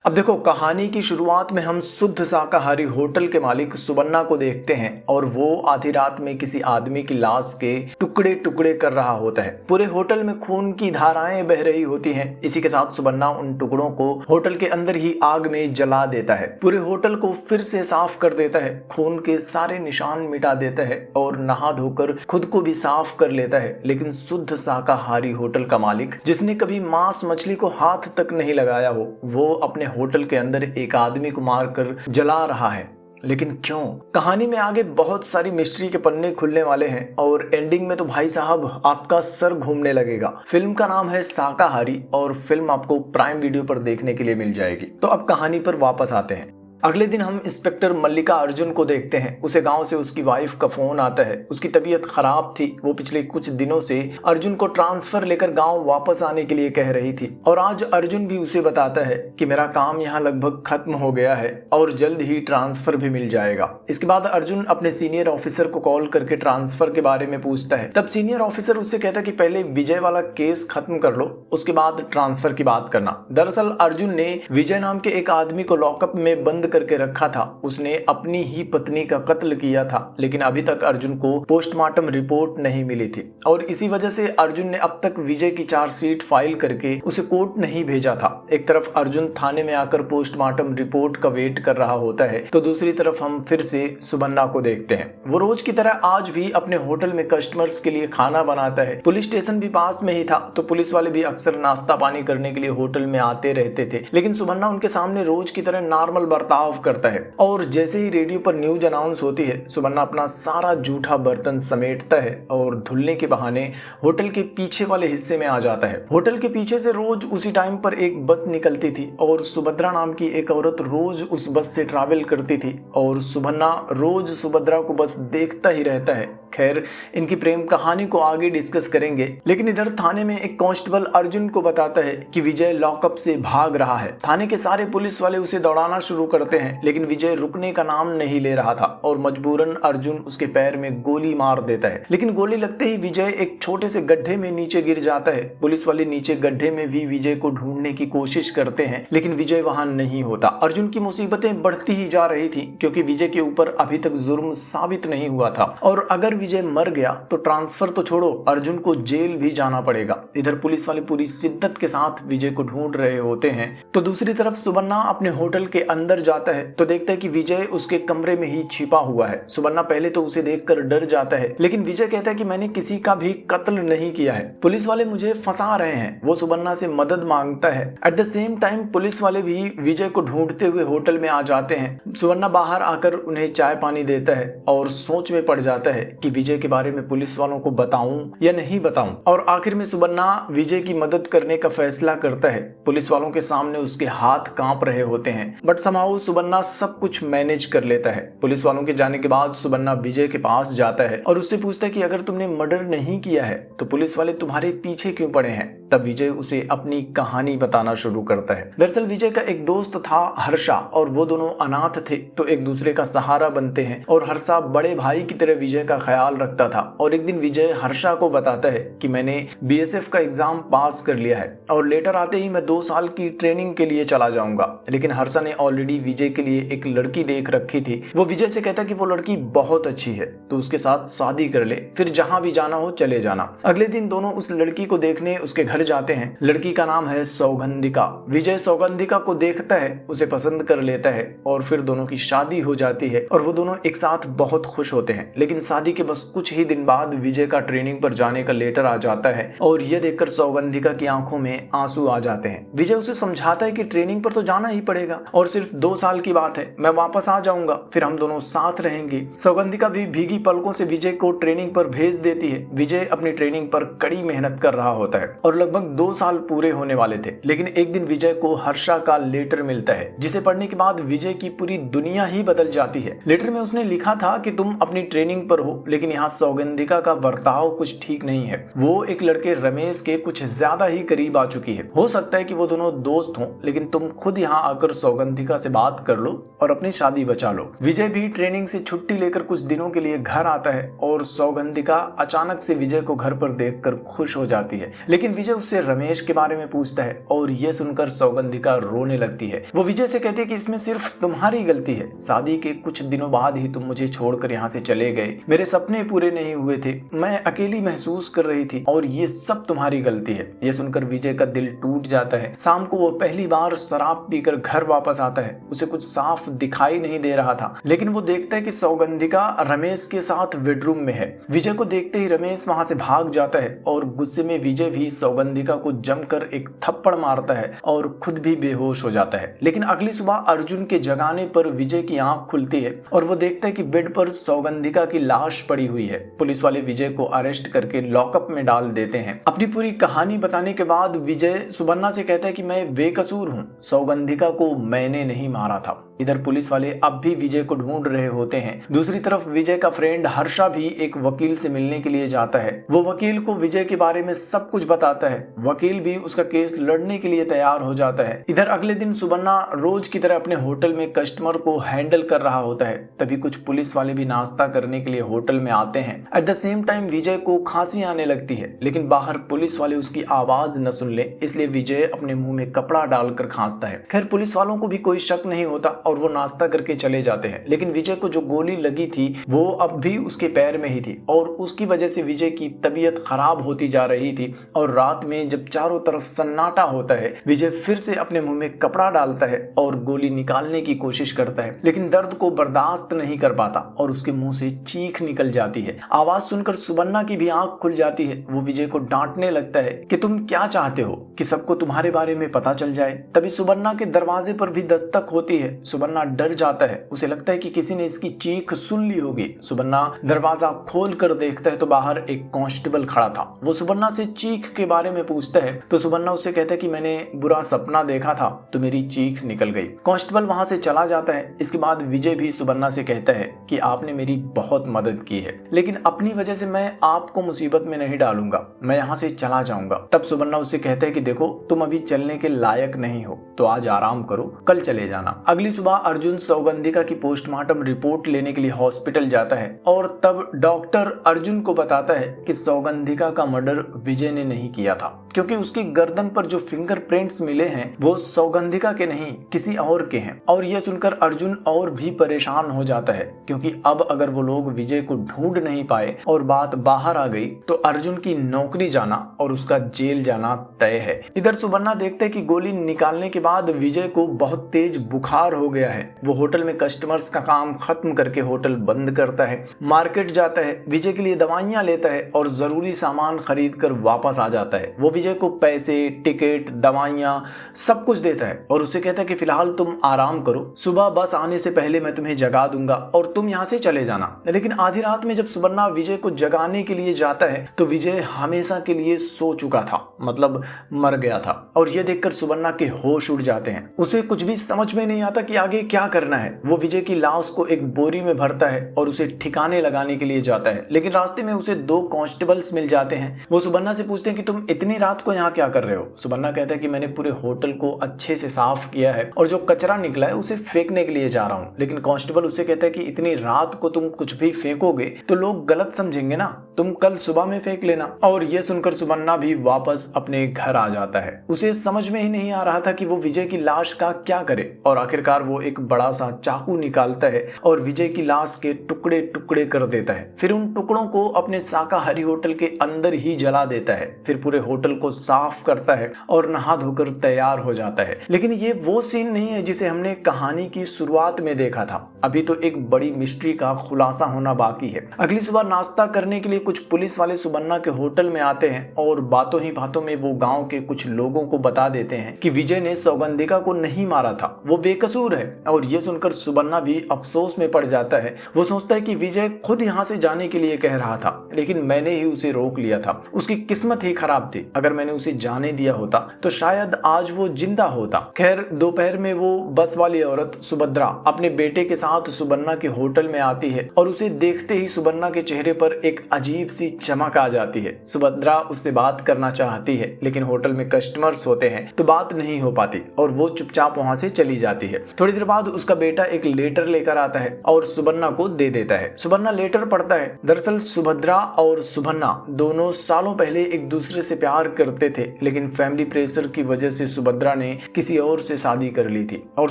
अब देखो, कहानी की शुरुआत में हम शुद्ध शाकाहारी होटल के मालिक सुबन्ना को देखते हैं और वो आधी रात में किसी आदमी की लाश के टुकड़े टुकड़े कर रहा होता है। पूरे होटल में खून की धाराएं बह रही होती हैं। इसी के साथ सुबन्ना उन टुकड़ों को होटल के अंदर ही आग में जला देता है। पूरे होटल को फिर से साफ कर देता है, खून के सारे निशान मिटा देता है और नहा धोकर खुद को भी साफ कर लेता है। लेकिन शुद्ध शाकाहारी होटल का मालिक, जिसने कभी मांस मछली को हाथ तक नहीं लगाया हो, वो अपने होटल के अंदर एक आदमी को मारकर जला रहा है। लेकिन क्यों? कहानी में आगे बहुत सारी मिस्ट्री के पन्ने खुलने वाले हैं और एंडिंग में तो भाई साहब आपका सर घूमने लगेगा। फिल्म का नाम है शाकाहारी और फिल्म आपको प्राइम वीडियो पर देखने के लिए मिल जाएगी। तो अब कहानी पर वापस आते हैं। अगले दिन हम इंस्पेक्टर मल्लिका अर्जुन को देखते हैं। उसे गांव से उसकी वाइफ का फोन आता है। उसकी तबीयत खराब थी। वो पिछले कुछ दिनों से अर्जुन को ट्रांसफर लेकर गांव वापस आने के लिए कह रही थी और आज अर्जुन भी उसे बताता है कि मेरा काम यहाँ लगभग खत्म हो गया है और जल्द ही ट्रांसफर भी मिल जाएगा। इसके बाद अर्जुन अपने सीनियर ऑफिसर को कॉल करके ट्रांसफर के बारे में पूछता है। तब सीनियर ऑफिसर उससे कहता है कि पहले विजय वाला केस खत्म कर लो, उसके बाद ट्रांसफर की बात करना। दरअसल अर्जुन ने विजय नाम के एक आदमी को लॉकअप में बंद करके रखा था। उसने अपनी ही पत्नी का कत्ल किया था, लेकिन अभी तक अर्जुन को पोस्टमार्टम रिपोर्ट नहीं मिली थी और इसी वजह से अर्जुन ने अब तक विजय की चार्जशीट फाइल करके उसे कोर्ट नहीं भेजा था। एक तरफ अर्जुन थाने में आकर पोस्टमार्टम रिपोर्ट का वेट कर रहा होता है, तो दूसरी तरफ हम फिर से सुबन्ना को देखते हैं। वो रोज की तरह आज भी अपने होटल में कस्टमर्स के लिए खाना बनाता है। पुलिस स्टेशन भी पास में ही था, तो पुलिस वाले भी अक्सर नाश्ता पानी करने के लिए होटल में आते रहते थे। लेकिन सुबन्ना उनके सामने रोज की तरह नॉर्मल बर्ताव करता है और जैसे ही रेडियो पर न्यूज अनाउंस होती है, सुबन्ना अपना सारा जूठा बर्तन समेटता है और धुलने के बहाने होटल के पीछे वाले हिस्से में आ जाता है। होटल के पीछे से रोज उसी टाइम पर एक बस निकलती थी और सुभद्रा नाम की एक औरत रोज उस बस से ट्रैवल करती थी और सुबन्ना रोज सुभद्रा को बस देखता ही रहता है। खैर, इनकी प्रेम कहानी को आगे डिस्कस करेंगे, लेकिन इधर थाने में एक कांस्टेबल अर्जुन को बताता है कि विजय लॉकअप से भाग रहा है। थाने के सारे पुलिस वाले उसे दौड़ाना शुरू करते हैं, लेकिन विजय रुकने का नाम नहीं ले रहा था और मजबूरन अर्जुन उसके पैर में गोली मार देता है। लेकिन गोली लगते ही विजय एक छोटे से गड्ढे में नीचे गिर जाता है। पुलिस वाले नीचे गड्ढे में भी विजय को ढूंढने की कोशिश करते हैं, लेकिन विजय वहां नहीं होता। अर्जुन की मुसीबतें बढ़ती ही जा रही थी क्योंकि विजय के ऊपर अभी तक जुर्म साबित नहीं हुआ था और अगर विजय मर गया तो ट्रांसफर तो छोड़ो, अर्जुन को जेल भी जाना पड़ेगा। इधर पुलिस वाले पूरी शिद्दत के साथ विजय को ढूंढ रहे होते हैं, तो दूसरी तरफ सुबन्ना अपने होटल के अंदर जाता है तो देखता है कि विजय उसके कमरे में ही छिपा हुआ है। सुबन्ना पहले तो उसे देखकर डर जाता है, लेकिन विजय कहता है कि मैंने किसी का भी कत्ल नहीं किया है, पुलिस वाले मुझे फंसा रहे हैं। वो सुबन्ना से मदद मांगता है। At the same time police वाले भी विजय को ढूंढते हुए होटल में आ जाते हैं। सुबन्ना बाहर आकर उन्हें चाय पानी देता है और सोच में पड़ जाता है कि विजय के बारे में पुलिस वालों को बताऊं या नहीं बताऊं। और आखिर में सुबन्ना विजय की मदद करने का फैसला करता है। पुलिस वालों के सामने उसके हाथ कांप रहे होते हैं, बट समहाउ सुबन्ना सब कुछ मैनेज कर लेता है। पुलिस वालों के जाने के बाद सुबन्ना विजय के पास जाता है और उससे पूछता है कि अगर तुमने मर्डर नहीं किया है तो पुलिस वाले तुम्हारे पीछे क्यों पड़े हैं। तब विजय उसे अपनी कहानी बताना शुरू करता है। दरअसल विजय का एक दोस्त था हर्षा और वो दोनों अनाथ थे, तो एक दूसरे का सहारा बनते हैं और हर्षा बड़े भाई की तरह विजय का ख्याल रखता था। और एक दिन विजय हर्षा को बताता है कि मैंने बीएसएफ का एग्जाम पास कर लिया है और लेटर आते ही मैं 2 साल की ट्रेनिंग के लिए चला जाऊंगा। लेकिन हर्षा ने ऑलरेडी विजय के लिए एक लड़की देख रखी थी। वो विजय से कहता कि वो लड़की बहुत अच्छी है, तो उसके साथ शादी कर ले, फिर जहां भी जाना हो चले जाना। अगले दिन दोनों उस लड़की को देखने उसके घर जाते हैं। लड़की का नाम है सौगंधिका। विजय सौगंधिका को देखता है, उसे पसंद कर लेता है और फिर दोनों की शादी हो जाती है और वो दोनों एक साथ बहुत खुश होते हैं। लेकिन शादी के बस कुछ ही दिन बाद विजय का ट्रेनिंग पर जाने का लेटर आ जाता है और यह देखकर सौगंधिका की आंखों में आंसू आ जाते हैं। विजय उसे समझाता है कि ट्रेनिंग पर तो जाना ही पड़ेगा और सिर्फ 2 साल की बात है, मैं वापस आ जाऊंगा, फिर हम दोनों साथ रहेंगे। सौगंधिका भी भीगी पलकों से विजय को ट्रेनिंग पर भेज देती है। विजय अपनी ट्रेनिंग पर कड़ी मेहनत कर रहा होता है और लगभग 2 साल पूरे होने वाले थे। लेकिन एक दिन विजय को हर्षा का लेटर मिलता है, जिसे पढ़ने के बाद विजय की पूरी दुनिया ही बदल जाती है। लेटर में उसने लिखा था कि तुम अपनी ट्रेनिंग पर हो, लेकिन यहाँ सौगंधिका का बर्ताव कुछ ठीक नहीं है। वो एक लड़के रमेश के कुछ ज्यादा ही करीब आ चुकी है। हो सकता है कि वो दोनों दोस्त हों, लेकिन तुम खुद यहाँ आकर सौगंधिका से बात बात कर लो और अपनी शादी बचा लो। विजय भी ट्रेनिंग से छुट्टी लेकर कुछ दिनों के लिए घर आता है और सौगंधिका अचानक से विजय को घर पर देखकर खुश हो जाती है। लेकिन विजय उससे रमेश के बारे में पूछता है और यह सुनकर सौगंधिका रोने लगती है। वो विजय से कहती है कि इसमें सिर्फ तुम्हारी गलती है। शादी के कुछ दिनों बाद ही तुम मुझे छोड़कर यहाँ से चले गए। मेरे सपने पूरे नहीं हुए थे, मैं अकेली महसूस कर रही थी और ये सब तुम्हारी गलती है। यह सुनकर विजय का दिल टूट जाता है। शाम को वो पहली बार शराब पीकर घर वापस आता है। उसे कुछ साफ दिखाई नहीं दे रहा था, लेकिन वो देखता है कि सौगंधिका रमेश के साथ बेडरूम में है। विजय को देखते ही रमेश वहां से भाग जाता है और गुस्से में विजय भी सौगंधिका को जमकर एक थप्पड़ मारता है और खुद भी बेहोश हो जाता है। लेकिन अगली सुबह अर्जुन के जगाने पर विजय की आंख खुलती है और वो देखता है कि बेड पर सौगंधिका की लाश पड़ी हुई है। पुलिस वाले विजय को अरेस्ट करके लॉकअप में डाल देते हैं। अपनी पूरी कहानी बताने के बाद विजय सुबन्ना से कहता है कि मैं बेकसूर हूँ, सौगंधिका को मैंने नहीं मारा था। इधर पुलिस वाले अब भी विजय को ढूंढ रहे होते हैं। दूसरी तरफ विजय का फ्रेंड हर्षा भी एक वकील से मिलने के लिए जाता है। वो वकील को विजय के बारे में सब कुछ बताता है। वकील भी उसका केस लड़ने के लिए तैयार हो जाता है। इधर अगले दिन सुबन्ना रोज की तरह अपने होटल में कस्टमर को हैंडल कर रहा होता है। तभी कुछ पुलिस वाले भी नाश्ता करने के लिए होटल में आते हैं। एट द सेम टाइम विजय को खांसी आने लगती है, लेकिन बाहर पुलिस वाले उसकी आवाज न सुन ले, इसलिए विजय अपने मुंह में कपड़ा डालकर खांसता है। खैर पुलिस वालों को भी कोई शक नहीं होता और वो नाश्ता करके चले जाते हैं। लेकिन विजय को जो गोली लगी थी वो अब भी उसके पैर में ही थी और उसकी वजह से विजय की तबीयत खराब होती जा रही थी। और रात में जब चारों तरफ सन्नाटा होता है, विजय फिर से अपने मुंह में कपड़ा डालता है और गोली निकालने की कोशिश करता है, लेकिन दर्द को बर्दाश्त नहीं कर पाता और उसके मुंह से चीख निकल जाती है। आवाज सुनकर सुबन्ना की भी आंख खुल जाती है। वो विजय को डांटने लगता है कि तुम क्या चाहते हो कि सबको तुम्हारे बारे में पता चल जाए। तभी सुबन्ना के दरवाजे पर भी दस्तक होती है। सुबन्ना डर जाता है, उसे लगता है कि किसी ने इसकी चीख सुन ली होगी। सुबन्ना दरवाजा खोल कर देखता है तो बाहर एक कांस्टेबल खड़ा था। वो सुबन्ना से चीख के बारे में पूछता है तो सुबन्ना उससे कहता है कि मैंने बुरा सपना देखा था तो मेरी चीख निकल गई। कांस्टेबल वहां से चला जाता है। इसके बाद विजय भी सुबन्ना से कहता है कि आपने मेरी बहुत मदद की है, लेकिन अपनी वजह से मैं आपको मुसीबत में नहीं डालूंगा, मैं यहाँ से चला जाऊंगा। तब सुबन्ना उससे कहता है कि देखो तुम अभी चलने के लायक नहीं हो, तो आज आराम करो, कल चले जाना। अगली सुबह अर्जुन सौगंधिका की पोस्टमार्टम रिपोर्ट लेने के लिए हॉस्पिटल जाता है और तब डॉक्टर अर्जुन को बताता है कि सौगंधिका का मर्डर विजय ने नहीं किया था, क्योंकि उसकी गर्दन पर जो फिंगरप्रिंट्स मिले हैं वो सौगंधिका के नहीं किसी और के हैं। और यह सुनकर अर्जुन और भी परेशान हो जाता है, क्योंकि अब अगर वो लोग विजय को ढूंढ नहीं पाए और बात बाहर आ गई तो अर्जुन की नौकरी जाना और उसका जेल जाना तय है। इधर सुबन्ना देखते कि गोली निकालने के बाद विजय को बहुत तेज बुखार हो गया है। वो होटल में कस्टमर्स का काम खत्म करके होटल बंद करता है, मार्केट जाता है, विजय के लिए दवाइयां लेता है और जरूरी सामान खरीद कर वापस आ जाता है। वो विजय को पैसे, टिकट, दवाइयां सब कुछ देता है और उसे कहता है कि फिलहाल तुम आराम करो, सुबह बस आने से पहले मैं तुम्हें जगा दूंगा और तुम यहाँ से चले जाना। लेकिन आधी रात में जब सुबन्ना विजय को जगाने के लिए जाता है तो विजय हमेशा के लिए सो चुका था, मतलब मर गया था। और यह देखकर सुबन्ना के होश उड़ जाते हैं। उसे कुछ भी समझ में नहीं आता कि आगे क्या करना है। वो विजय की लाश को एक बोरी में भरता है और उसे ठिकाने लगाने के लिए जाता है, लेकिन रास्ते में उसे 2 कांस्टेबल्स मिल जाते हैं। वो सुबन्ना से पूछते हैं कि तुम इतनी रात को यहाँ क्या कर रहे हो। सुबन्ना कहता है कि मैंने पूरे होटल को अच्छे से साफ किया है और जो कचरा निकला है उसे फेंकने के लिए जा रहा हूँ। लेकिन कांस्टेबल उसे कहता है कि इतनी रात को तुम कुछ भी फेंकोगे तो लोग गलत समझेंगे ना, तुम कल सुबह में फेंक लेना। और यह सुनकर सुबन्ना भी वापस अपने घर आ जाता है। उसे समझ में ही नहीं आ रहा था कि वो विजय की लाश का क्या करे और आखिरकार वो एक बड़ा सा चाकू निकालता है और विजय की लाश के टुकड़े टुकड़े कर देता है। फिर उन टुकड़ों को अपने शाकाहारी होटल के अंदर ही जला देता है। फिर पूरे होटल को साफ करता है और नहा धोकर तैयार हो जाता है। लेकिन ये वो सीन नहीं है जिसे हमने कहानी की शुरुआत में देखा था। अभी तो एक बड़ी मिस्ट्री का खुलासा होना बाकी है। अगली सुबह नाश्ता करने के लिए कुछ पुलिस वाले सुबन्ना के होटल में आते हैं और बातों ही बातों में वो गांव के कुछ लोगों को बता देते हैं कि विजय ने सौगंधिका को नहीं मारा था, वो बेकसूर है। और ये सुनकर सुबन्ना भी अफसोस में पड़ जाता है। वो सोचता है कि विजय खुद यहाँ से जाने के लिए कह रहा था, लेकिन मैंने ही उसे रोक लिया था। उसकी किस्मत ही खराब थी, अगर मैंने उसे जाने दिया होता तो शायद आज वो जिंदा होता। खैर दोपहर में वो बस वाली औरत सुभद्रा अपने बेटे के साथ सुबन्ना के होटल में आती है और उसे देखते ही सुबन्ना के चेहरे पर एक अजीब सी चमक आ जाती है। सुभद्रा उससे बात करना चाहती है, लेकिन होटल में कस्टमर्स होते हैं तो बात नहीं हो पाती और वो चुपचाप वहां से चली जाती है। थोड़ी थोड़ी देर बाद उसका बेटा एक लेटर लेकर आता है और सुबन्ना को दे देता है। सुबन्ना लेटर पढ़ता है। दरअसल सुभद्रा और सुबन्ना दोनों सालों पहले एक दूसरे से प्यार करते थे, लेकिन फैमिली प्रेशर की वजह से सुभद्रा ने किसी और से शादी कर ली थी और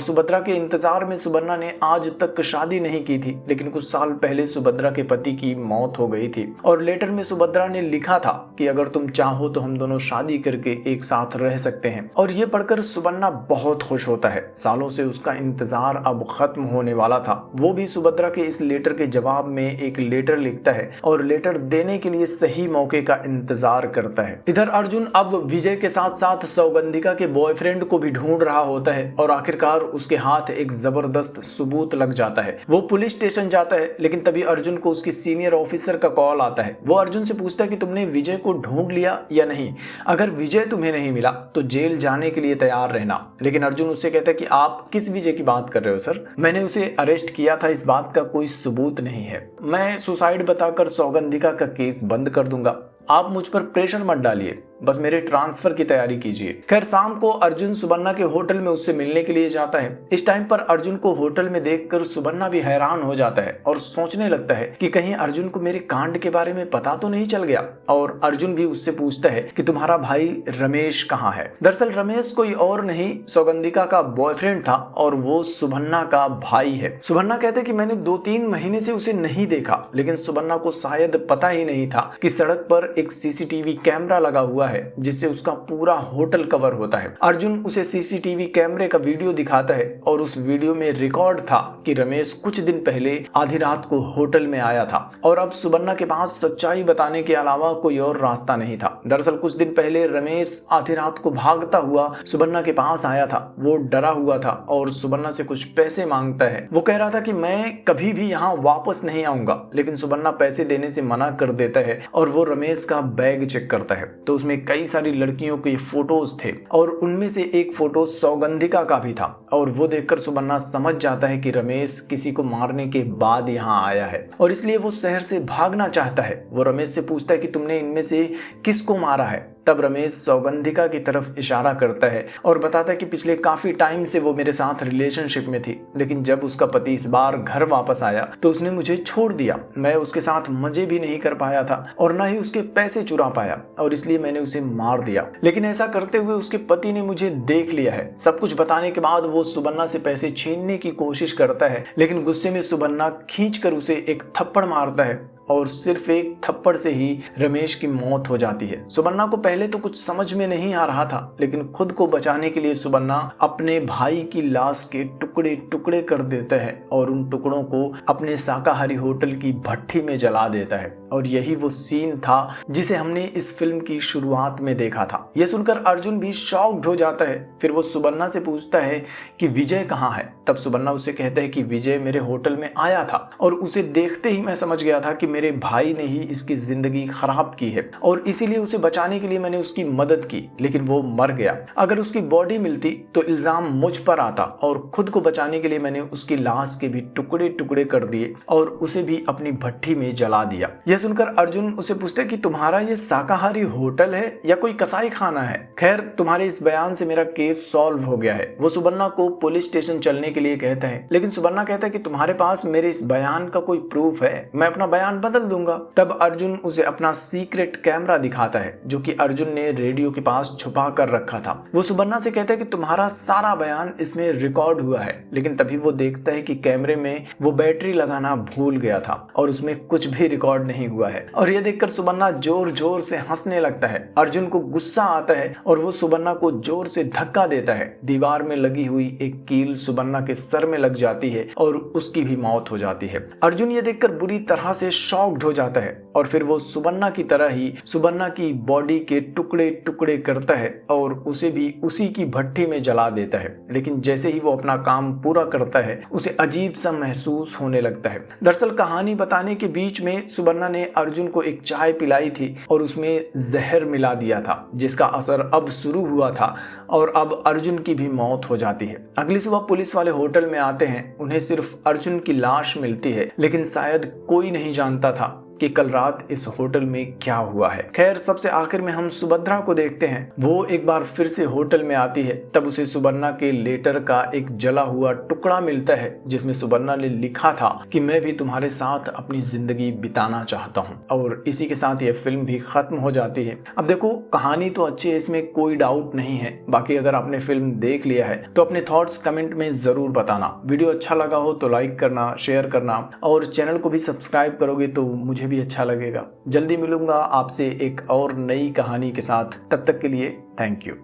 सुभद्रा के इंतजार में सुबन्ना ने आज तक शादी नहीं की थी। लेकिन कुछ साल पहले सुभद्रा के पति की मौत हो गई थी और लेटर में सुभद्रा ने लिखा था कि अगर तुम चाहो तो हम दोनों शादी करके एक साथ रह सकते हैं। और ये पढ़कर सुबन्ना बहुत खुश होता है। सालों से उसका इंतजार अब खत्म होने वाला था। वो भी सुभद्रा के इस लेटर के जवाब में एक लेटर लिखता है और लेटर देने के लिए सही मौके का इंतजार करता है। इधर अर्जुन अब विजय के साथ साथ सौगंधिका के बॉयफ्रेंड को भी ढूंढ रहा होता है और आखिरकार उसके हाथ एक जबरदस्त सबूत लग जाता है। वो पुलिस स्टेशन जाता है, लेकिन तभी अर्जुन को उसकी सीनियर ऑफिसर का कॉल आता है। वो अर्जुन से पूछता है कि तुमने विजय को ढूंढ लिया या नहीं, अगर विजय तुम्हें नहीं मिला तो जेल जाने के लिए तैयार रहना। लेकिन अर्जुन उससे कहता है कि आप किस विजय की बात कर रहे हो सर, मैंने उसे अरेस्ट किया था, इस बात का कोई सबूत नहीं है। मैं सुसाइड बताकर सौगंधिका का केस बंद कर दूंगा, आप मुझ पर प्रेशर मत डालिए, बस मेरे ट्रांसफर की तैयारी कीजिए। खैर शाम को अर्जुन सुबन्ना के होटल में उससे मिलने के लिए जाता है। इस टाइम पर अर्जुन को होटल में देखकर सुबन्ना भी हैरान हो जाता है और सोचने लगता है कि कहीं अर्जुन को मेरे कांड के बारे में पता तो नहीं चल गया। और अर्जुन भी उससे पूछता है कि तुम्हारा भाई रमेश कहाँ है। दरअसल रमेश कोई और नहीं, सौगंधिका का बॉयफ्रेंड था और वो सुबन्ना का भाई है। सुबन्ना कहते कि मैंने 2-3 महीने से उसे नहीं देखा, लेकिन सुबन्ना को शायद पता ही नहीं था कि सड़क पर एक सीसीटीवी कैमरा लगा हुआ है जिससे उसका पूरा होटल कवर होता है। अर्जुन उसे सीसीटीवी कैमरे का वीडियो दिखाता है और उस वीडियो में रिकॉर्ड था कि रमेश कुछ दिन पहले आधी रात को होटल में आया था और अब सुबन्ना के पास सच्चाई बताने के अलावा कोई और रास्ता नहीं था। दरअसल कुछ दिन पहले रमेश आधी रात को भागता हुआ सुबन्ना के पास आया था। वो डरा हुआ था और सुबन्ना से कुछ पैसे मांगता है। वो कह रहा था कि मैं कभी भी यहाँ वापस नहीं आऊंगा, लेकिन सुबन्ना पैसे देने से मना कर देता है और वो रमेश का बैग चेक करता है तो उसमें कई सारी लड़कियों के फोटोज थे और उनमें से एक फोटो सौगंधिका का भी था। और वो देखकर सुबन्ना समझ जाता है कि रमेश किसी को मारने के बाद यहाँ आया है और इसलिए वो शहर से भागना चाहता है। वो रमेश से पूछता है कि तुमने इनमें से किसको मारा है। तब रमेश सौगंधिका की तरफ इशारा करता है और बताता है कि पिछले काफी टाइम से वो मेरे साथ रिलेशनशिप में थी, लेकिन जब उसका पति इस बार घर वापस आया तो उसने मुझे छोड़ दिया। मैं उसके साथ मजे भी नहीं कर पाया था और ना ही उसके पैसे चुरा पाया और इसलिए मैंने उसे मार दिया। लेकिन ऐसा करते हुए उसके पति ने मुझे देख लिया है। सब कुछ बताने के बाद वो सुबन्ना से पैसे छीनने की कोशिश करता है, लेकिन गुस्से में सुबन्ना खींचकर उसे एक थप्पड़ मारता है और सिर्फ एक थप्पड़ से ही रमेश की मौत हो जाती है। सुबन्ना को पहले तो कुछ समझ में नहीं आ रहा था, लेकिन खुद को बचाने के लिए सुबन्ना अपने भाई की लाश के टुकड़े टुकड़े कर देता है और उन टुकड़ों को अपने शाकाहारी होटल की भट्ठी में जला देता है। और यही वो सीन था जिसे हमने इस फिल्म की शुरुआत में देखा था। यह सुनकर अर्जुन भी शॉक्ड हो जाता है। फिर वो सुबन्ना से पूछता है कि विजय कहाँ है। तब सुबन्ना उसे कहता है कि विजय मेरे होटल में आया था और उसे देखते ही मैं समझ गया था कि मेरे भाई ने ही इसकी जिंदगी खराब की है और इसीलिए उसे बचाने के लिए मैंने उसकी मदद की, लेकिन वो मर गया। अगर उसकी बॉडी मिलती तो इल्जाम मुझ पर आता और खुद को बचाने के लिए मैंने उसकी लाश के भी टुकड़े टुकड़े कर दिए और उसे भी अपनी भट्ठी में जला दिया। यह सुनकर अर्जुन उसे पूछते कि तुम्हारा ये शाकाहारी होटल है या कोई कसाई खाना है। खैर तुम्हारे इस बयान से मेरा केस सॉल्व हो गया है। वो सुबन्ना को पुलिस स्टेशन चलने के लिए कहता है, लेकिन सुबन्ना कहता है कि तुम्हारे पास मेरे इस बयान का कोई प्रूफ है, मैं अपना बयान बदल दूंगा। तब अर्जुन उसे अपना सीक्रेट कैमरा दिखाता है जो कि अर्जुन ने रेडियो के पास छुपा कर रखा था। वो सुबन्ना से कहता है कि तुम्हारा सारा बयान इसमें रिकॉर्ड हुआ है, लेकिन तभी वो देखता है कि कैमरे में वो बैटरी लगाना भूल गया था और उसमें कुछ भी रिकॉर्ड नहीं हुआ है। और यह देखकर सुबन्ना जोर जोर से हंसने लगता है। अर्जुन को गुस्सा आता है और वो सुबन्ना को जोर से धक्का देता है। दीवार में लगी हुई एक कील सुबन्ना के सर में लग जाती है और उसकी भी मौत हो जाती है। अर्जुन ये देखकर बुरी तरह से शॉक्ड हो जाता है और फिर वो सुबन्ना की तरह ही सुबन्ना की बॉडी के टुकड़े टुकड़े करता है और उसे भी उसी की भट्ठी में जला देता है। लेकिन जैसे ही वो अपना काम पूरा करता है उसे अजीब सा महसूस होने लगता है। दरअसल कहानी बताने के बीच में सुबन्ना ने अर्जुन को एक चाय पिलाई थी और उसमें जहर मिला दिया था, जिसका असर अब शुरू हुआ था और अब अर्जुन की भी मौत हो जाती है। अगली सुबह पुलिस वाले होटल में आते हैं। उन्हें सिर्फ अर्जुन की लाश मिलती है, लेकिन शायद कोई नहीं जानता था कि कल रात इस होटल में क्या हुआ है। खैर, सबसे आखिर में हम सुभद्रा को देखते हैं। वो एक बार फिर से होटल में आती है। तब उसे सुबर्णा के लेटर का एक जला हुआ टुकड़ा मिलता है जिसमें सुबर्णा ने लिखा था कि मैं भी तुम्हारे साथ अपनी जिंदगी बिताना चाहता हूँ। और इसी के साथ ये फिल्म भी खत्म हो जाती है। अब देखो, कहानी तो अच्छी है, इसमें कोई डाउट नहीं है। बाकी अगर आपने फिल्म देख लिया है तो अपने थॉट्स कमेंट में जरूर बताना। वीडियो अच्छा लगा हो तो लाइक करना, शेयर करना और चैनल को भी सब्सक्राइब करोगे तो मुझे भी अच्छा लगेगा। जल्दी मिलूंगा आपसे एक और नई कहानी के साथ। तब तक के लिए थैंक यू।